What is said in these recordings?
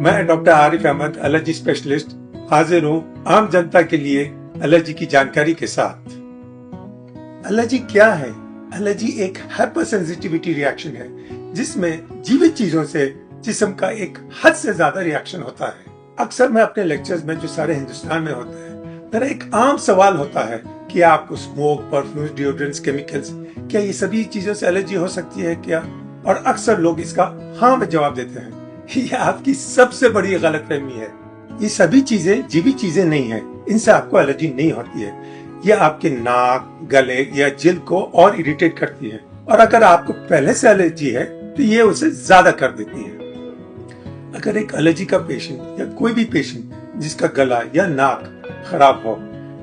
मैं doctor Arif Ahmad allergy specialist हाजिर हूँ आम जनता के लिए एलर्जी की जानकारी के साथ। एलर्जी क्या है? एलर्जी एक हाइपर सेंसिटिविटी रिएक्शन है जिसमें जीवित चीजों से जिस्म का एक हद से ज्यादा रिएक्शन होता है। अक्सर मैं अपने लेक्चर्स में जो सारे हिंदुस्तान में होते हैं, मेरा एक आम सवाल होता है कि आपको स्मोक, परफ्यूम्स, डिओड्रेंट्स, केमिकल्स, क्या ये सभी चीजों से एलर्जी हो सकती है क्या? और अक्सर लोग इसका हाँ में जवाब देते हैं। ये आपकी सबसे बड़ी गलतफहमी है। ये सभी चीजें जीवित चीजें नहीं है, इनसे आपको एलर्जी नहीं होती है। ये आपके नाक, गले या जिल्द को और इरिटेट करती है, और अगर आपको पहले से एलर्जी है तो ये उसे ज्यादा कर देती है। अगर एक एलर्जी का पेशेंट या कोई भी पेशेंट जिसका गला या नाक खराब हो,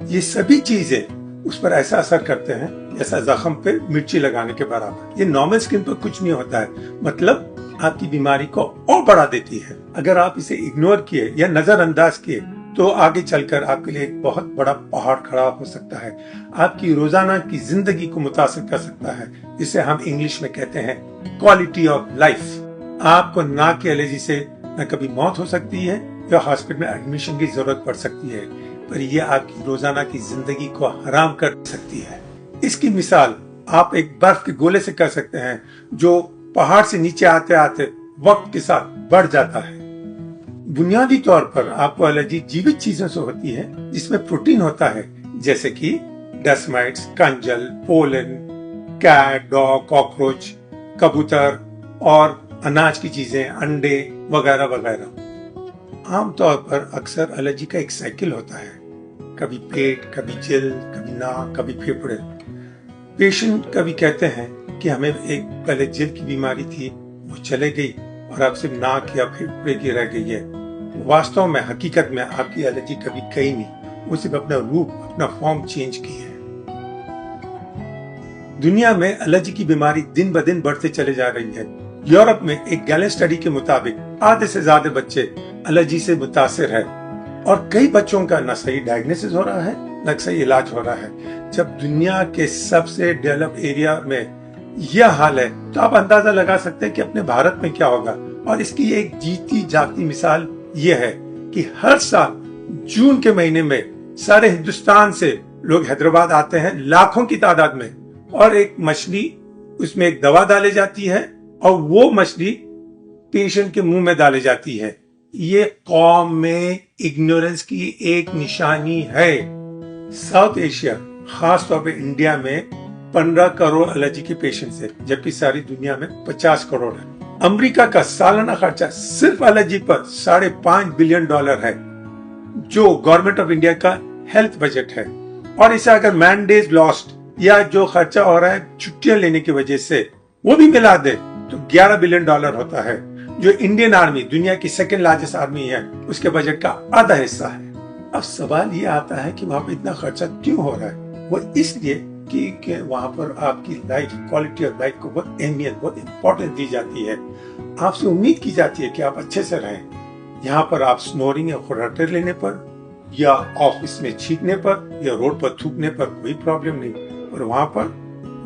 ये सभी चीजें उस पर ऐसा असर करते हैं जैसा जख्म पे मिर्ची लगाने के बराबर। ये नॉर्मल स्किन पर कुछ नहीं होता है, मतलब आपकी बीमारी को और बढ़ा देती है। अगर आप इसे इग्नोर किए या नजरअंदाज किए तो आगे चलकर आपके लिए एक बहुत बड़ा पहाड़ खड़ा हो सकता है, आपकी रोजाना की जिंदगी को मुतासिर कर सकता है, जिसे हम इंग्लिश में कहते हैं क्वालिटी ऑफ लाइफ। आपको नाक की एलर्जी से न कभी मौत हो सकती है या हॉस्पिटल में एडमिशन की जरूरत पड़ सकती है, पर यह आपकी रोजाना की जिंदगी को हराम कर सकती है। इसकी मिसाल आप एक बर्फ के गोले से कर सकते हैं जो पहाड़ से नीचे आते आते वक्त के साथ बढ़ जाता है। बुनियादी तौर पर आपको एलर्जी जीवित चीजों से होती है जिसमें प्रोटीन होता है, जैसे कि डस्ट माइट्स, कंजल, पोलन, कैट, डॉग, कॉकरोच, कबूतर और अनाज की चीजें, अंडे वगैरह वगैरह। आमतौर पर अक्सर एलर्जी का एक साइकिल होता है, कभी पेट, कभी जिल्द, कभी नाक, कभी फेफड़े। पेशेंट कभी कहते हैं कि हमें एक पहले जिल्द की बीमारी थी, वो चले गई और अब सिर्फ नाक या फेफड़े की रह गई है। वास्तव में हकीकत में आपकी एलर्जी कभी गई नहीं, वो सिर्फ अपना रूप, अपना फॉर्म चेंज की है। दुनिया में एलर्जी की बीमारी दिन ब दिन बढ़ते चले जा रही है। यूरोप में एक गैलेन स्टडी के मुताबिक आधे से ज्यादा बच्चे एलर्जी से मुतासिर है, और कई बच्चों का न सही डायग्नोसिस हो रहा है न सही इलाज हो रहा है। जब दुनिया के सबसे डेवलप एरिया में यह हाल है तो आप अंदाजा लगा सकते हैं कि अपने भारत में क्या होगा। और इसकी एक जीती जागती मिसाल यह है कि हर साल जून के महीने में सारे हिंदुस्तान से लोग हैदराबाद आते हैं लाखों की तादाद में, और एक मछली, उसमें एक दवा डाली जाती है और वो मछली पेशेंट के मुंह में डाली जाती है। ये कौम में इग्नोरेंस की एक निशानी है। साउथ एशिया, खास तौर पे इंडिया में 15 करोड़ एलर्जी के पेशेंट्स है, जबकि सारी दुनिया में 50 करोड़ है। अमेरिका का सालाना खर्चा सिर्फ एलर्जी पर $5.5 बिलियन है, जो गवर्नमेंट ऑफ इंडिया का हेल्थ बजट है। और इसे अगर मैन डेज लॉस्ट या जो खर्चा हो रहा है छुट्टियां लेने की वजह से वो भी मिला दे तो $11 बिलियन होता है, जो इंडियन आर्मी, दुनिया की सेकेंड लार्जेस्ट आर्मी है, उसके बजट का आधा हिस्सा है। अब सवाल ये आता है कि वहां पर इतना खर्चा क्यों हो रहा है? वो इसलिए कि वहां पर आपकी लाइफ, क्वालिटी ऑफ लाइफ को बहुत अहमियत, बहुत इंपॉर्टेंस दी जाती है। आपसे उम्मीद की जाती है कि आप अच्छे से रहें। यहाँ पर आप स्नोरिंग या खुराटे लेने पर या ऑफिस में छींकने पर या रोड पर थूकने पर कोई प्रॉब्लम नहीं, और वहां पर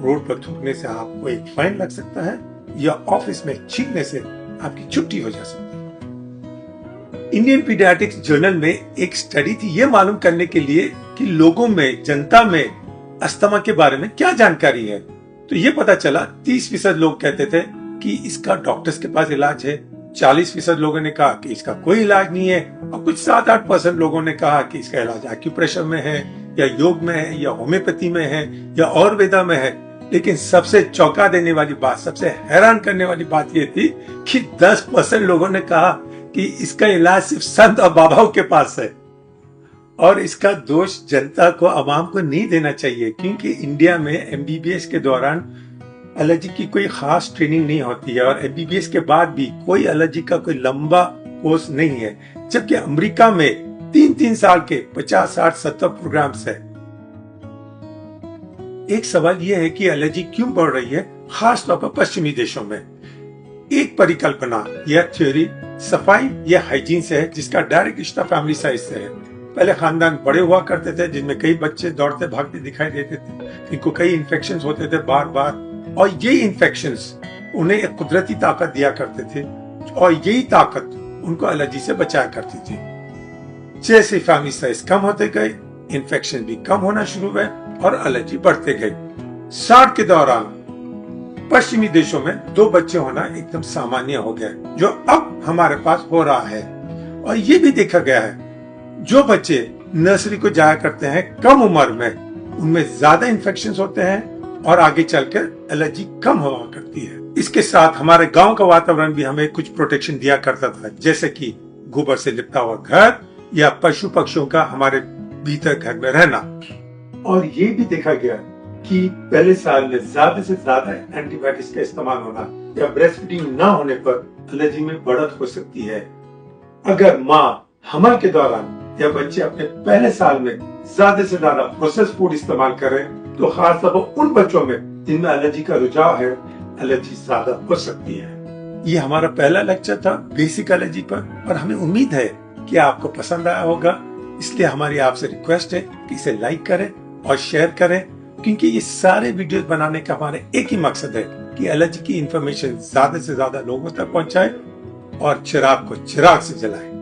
रोड पर थूकने से आपको एक फाइन लग सकता है या ऑफिस में छींकने से आपकी छुट्टी हो जा सकती है। इंडियन पीडियाट्रिक्स जर्नल में एक स्टडी थी ये मालूम करने के लिए कि लोगों में, जनता में अस्थमा के बारे में क्या जानकारी है। तो ये पता चला 30% लोग कहते थे कि इसका डॉक्टर्स के पास इलाज है, 40% लोगों ने कहा कि इसका कोई इलाज नहीं है, और कुछ 7-8% लोगों ने कहा कि इसका इलाज एक्यूप्रेशर में है या योग में है या होम्योपैथी में है या आयुर्वेदा में है। लेकिन सबसे चौंका देने वाली बात, सबसे हैरान करने वाली बात यह थी कि 10% लोगों ने कहा कि इसका इलाज सिर्फ संत और बाबाओं के पास है। और इसका दोष जनता को, आवाम को नहीं देना चाहिए, क्योंकि इंडिया में एमबीबीएस के दौरान एलर्जी की कोई खास ट्रेनिंग नहीं होती है, और एमबीबीएस के बाद भी कोई एलर्जी का कोई लंबा कोर्स नहीं है, जबकि अमेरिका में 3-3 साल के 50, 60, 70 प्रोग्राम्स है। एक सवाल यह है कि एलर्जी क्यों बढ़ रही है, खास तौर पर पश्चिमी देशों में। एक परिकल्पना या थ्योरी सफाई या हाइजीन से है, जिसका डायरेक्ट रिश्ता फैमिली साइज से है। पहले खानदान बड़े हुआ करते थे जिनमें कई बच्चे दौड़ते भागते दिखाई देते थे, इनको कई इन्फेक्शंस होते थे बार बार, और यही इन्फेक्शंस उन्हें एक कुदरती ताकत दिया करते थे, और यही ताकत उनको एलर्जी से बचाया करती थी। जैसे फैमिली साइज कम होते गए, इन्फेक्शन भी कम होना शुरू हुए और एलर्जी बढ़ते गई। 60 के दौरान पश्चिमी देशों में 2 बच्चे होना एकदम सामान्य हो गया, जो अब हमारे पास हो रहा है। और ये भी देखा गया है जो बच्चे नर्सरी को जाया करते हैं कम उम्र में, उनमें ज्यादा इन्फेक्शन होते हैं और आगे चलकर एलर्जी कम हुआ करती है। इसके साथ हमारे गांव का वातावरण भी हमें कुछ प्रोटेक्शन दिया करता था, जैसे कि गोबर से लिपटा हुआ घर या पशु पक्षियों का हमारे भीतर घर में रहना। और ये भी देखा गया कि पहले साल में ज्यादा से ज्यादा एंटीबायोटिक्स का इस्तेमाल होना या ब्रेस्ट फीडिंग न होने पर एलर्जी में बढ़त हो सकती है। अगर माँ हमल के दौरान या बच्चे अपने पहले साल में ज्यादा से ज्यादा प्रोसेस फूड इस्तेमाल करें तो खासतौर पर उन बच्चों में जिनमें एलर्जी का रुझाव है, एलर्जी ज्यादा हो सकती है। ये हमारा पहला लेक्चर था बेसिक एलर्जी पर और हमें उम्मीद है कि आपको पसंद आया होगा। इसलिए हमारी आपसे रिक्वेस्ट है कि इसे लाइक करें और शेयर करें, क्योंकि ये सारे वीडियोस बनाने का हमारा एक ही मकसद है कि एलर्जी की इंफॉर्मेशन ज्यादा से ज्यादा लोगों तक पहुंचाए और चिराग को चिराग से जलाएं।